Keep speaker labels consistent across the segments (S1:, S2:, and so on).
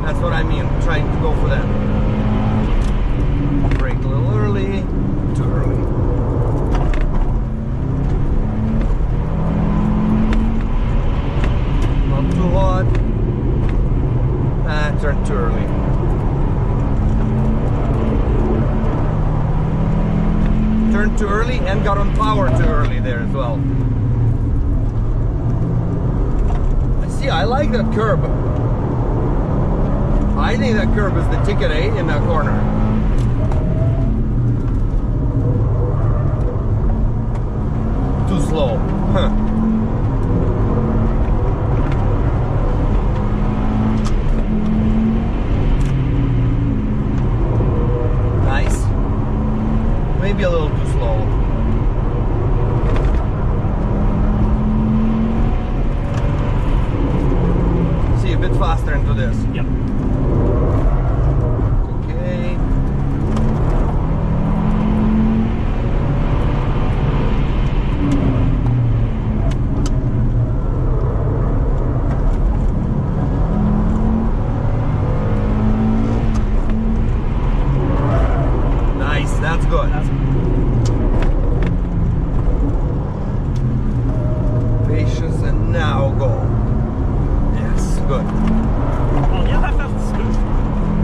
S1: That's what I mean, trying to go for that. Brake a little early, too early. Not too hot. Turned too early. Turned too early and got on power too early there as well. See, I like that curb. I think that curb is the ticket, eh, in that corner. Too slow. Huh. Nice. Maybe a little too slow. See, a bit faster into this.
S2: Yep.
S1: Okay. Nice, that's good. Patience and now go. Yes, good.
S2: Oh, yeah, that felt smooth.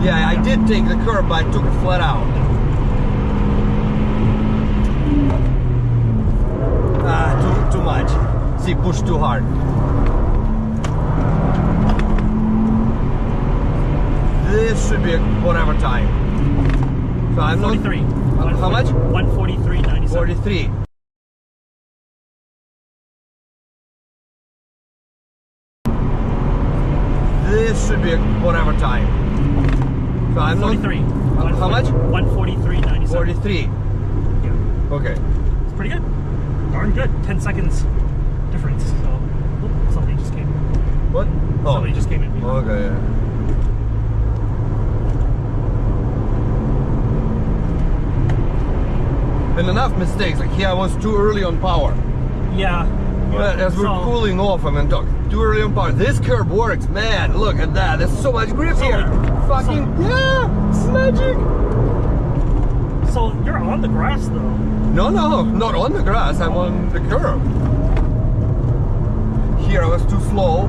S1: Yeah, I did take the curb, but I took it flat out. Too much. See, push too hard. This should be a whatever time. So I'm
S2: 43.
S1: not. How much?
S2: 143.97.
S1: 43. This should be a whatever time. So I'm
S2: 43.
S1: not. How much?
S2: 143.97.
S1: 43.
S2: Yeah.
S1: Okay.
S2: It's pretty good. Darn good. 10 seconds difference. So, oh, somebody just came.
S1: What? Oh.
S2: Somebody just came in.
S1: Okay. Yeah. And enough mistakes. Like here, I was too early on power.
S2: Yeah.
S1: But as we're cooling off, I'm gonna talk. Too early on power. This curb works, man. Look at that. There's so much grip here. Fucking yeah, it's magic.
S2: So you're on the grass though.
S1: No, not on the grass. I'm on the curb. Here I was too slow.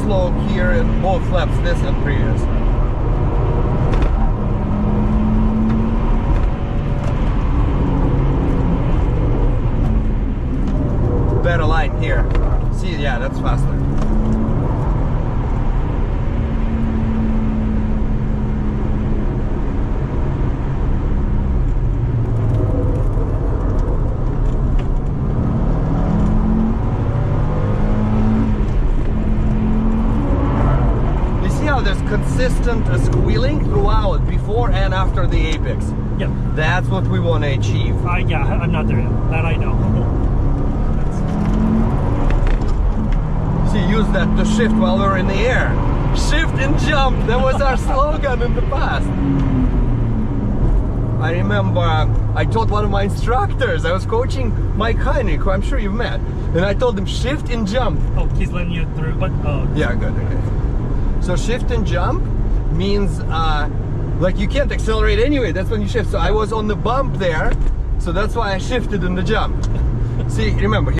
S1: Slow here in both flaps, this and previous. Better line here. See, yeah, that's faster. There's consistent squealing throughout, before and after the apex.
S2: Yep.
S1: That's what we want to achieve.
S2: Yeah, I'm not there yet. That I know.
S1: See, use that to shift while we're in the air. Shift and jump. That was our slogan in the past. I remember I told one of my instructors, I was coaching Mike Heinrich, who I'm sure you've met, and I told him shift and jump.
S2: Oh, he's letting you through, but
S1: yeah, good. Okay. So shift and jump means like you can't accelerate anyway, that's when you shift. So I was on the bump there, so that's why I shifted in the jump. See, remember,